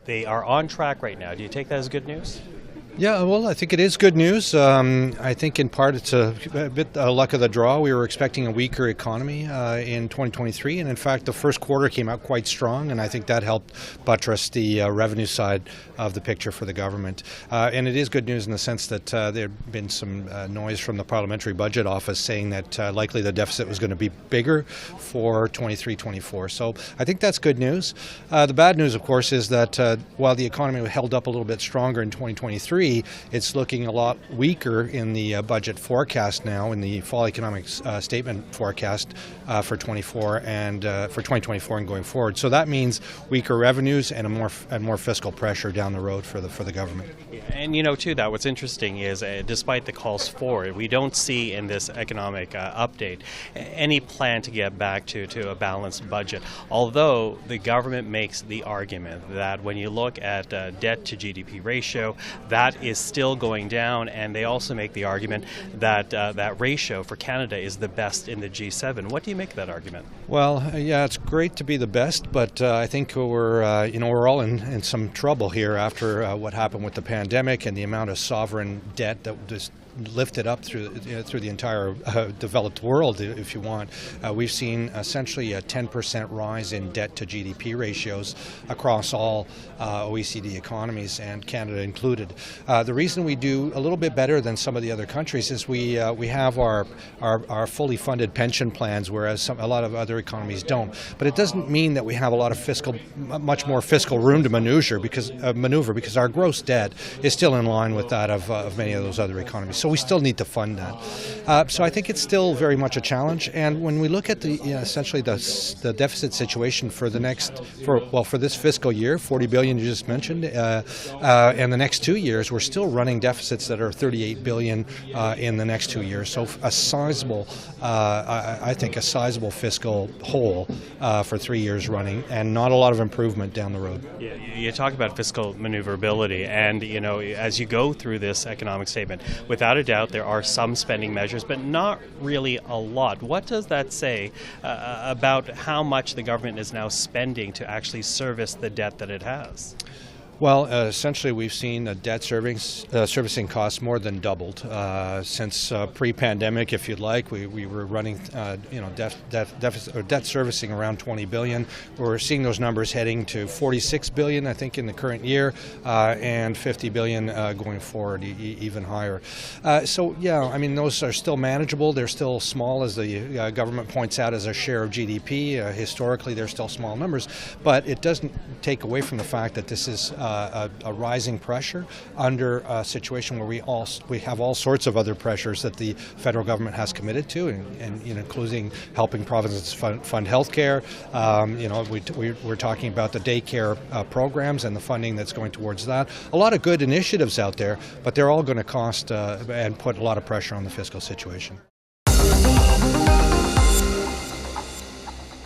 They are on track right now. Do you take that as good news? Yeah, well, I think it is good news. I think in part it's a bit luck of the draw. We were expecting a weaker economy in 2023, and in fact the first quarter came out quite strong, and I think that helped buttress the revenue side of the picture for the government. And it is good news in the sense that there had been some noise from the Parliamentary Budget Office saying that likely the deficit was going to be bigger for 23-24. So I think that's good news. The bad news, of course, is that while the economy held up a little bit stronger in 2023, it's looking a lot weaker in the budget forecast now, in the fall economic statement forecast for 24 and for 2024 and going forward. So that means weaker revenues and more fiscal pressure down the road for the government. And too, that what's interesting is despite the calls for it, we don't see in this economic update any plan to get back to a balanced budget. Although the government makes the argument that when you look at debt to GDP ratio, that is still going down, and they also make the argument that that ratio for Canada is the best in the G7. What do you make of that argument? Well, yeah, it's great to be the best, but I think we're all in some trouble here after what happened with the pandemic and the amount of sovereign debt that just lifted up through the entire developed world, if you want. We've seen essentially a 10% rise in debt to GDP ratios across all OECD economies, and Canada included. The reason we do a little bit better than some of the other countries is we have our fully funded pension plans, whereas a lot of other economies don't. But it doesn't mean that we have a lot of much more fiscal room to maneuver because our gross debt is still in line with that of many of those other economies. So we still need to fund that. So I think it's still very much a challenge. And when we look at essentially the deficit situation for this fiscal year, 40 billion you just mentioned, and the next 2 years, we're still running deficits that are 38 billion in the next 2 years. So a sizable, I think a sizable fiscal hole for 3 years running, and not a lot of improvement down the road. Yeah, you talk about fiscal maneuverability, and as you go through this economic statement, without a doubt there are some spending measures, but not really a lot. What does that say about how much the government is now spending to actually service the debt that it has? Well, essentially we've seen debt servicing costs more than doubled since pre-pandemic, if you'd like. We were running debt servicing around 20 billion. We're seeing those numbers heading to 46 billion, I think, in the current year, and 50 billion going forward, even higher. So yeah, I mean, those are still manageable. They're still small, as the government points out, as a share of GDP. Historically, they're still small numbers, but it doesn't take away from the fact that this is a rising pressure under a situation where we have all sorts of other pressures that the federal government has committed to, and including helping provinces fund health care. We're talking about the daycare programs and the funding that's going towards that. A lot of good initiatives out there, but they're all going to cost and put a lot of pressure on the fiscal situation.